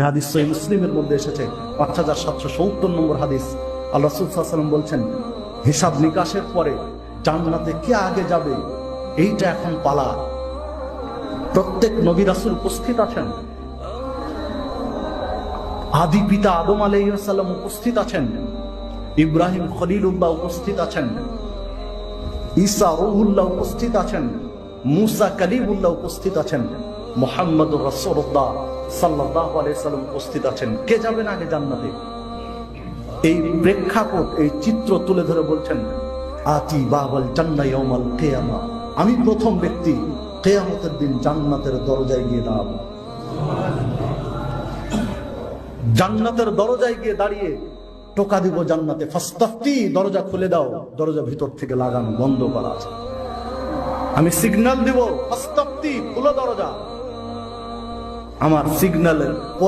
হাদিস সহিহ মুসলিমের মধ্যে এসেছে 5770 নম্বর হাদিস। আল্লাহ রাসূল সাল্লাল্লাহু আলাইহি ওয়াসাল্লাম বলছেন, হিসাব নিকাশের পরে জান্নাতে কে আগে যাবে এইটা এখন পালা। প্রত্যেক নবী রাসূল উপস্থিত আছেন, আদি পিতা আদম আলাইহিস সালাম উপস্থিত আছেন, ইব্রাহিম খলিলুল্লাহ উপস্থিত আছেন, ঈসা রূহুল্লাহ উপস্থিত আছেন, মুসা কালিমুল্লাহ উপস্থিত আছেন, মুহাম্মদুর রাসূলুল্লাহ সাল্লাল্লাহু আলাইহি সাল্লাম উপস্থিত আছেন। কে যাবেন আগে জান্নাতে? এই প্রেক্ষাপট, এই চিত্র তুলে ধরে বলছেন, আতি বাবাল জান্নাহ ইয়াউমাল কিয়ামা, আমি প্রথম ব্যক্তি কিয়ামতের দিন জান্নাতের দরজায় গিয়ে দাঁড়াবো। জান্নাতের দরজায় গিয়ে দাঁড়িয়ে টোকা দিব জান্নাতে, ফাস্তাফতি, দরজা খুলে দাও। দরজা ভিতর থেকে লাগানো, বন্ধ করা আছে। আমি সিগন্যাল দিব, ফাস্তাফতি, খুলো দরজা। আমার সিগন্যালের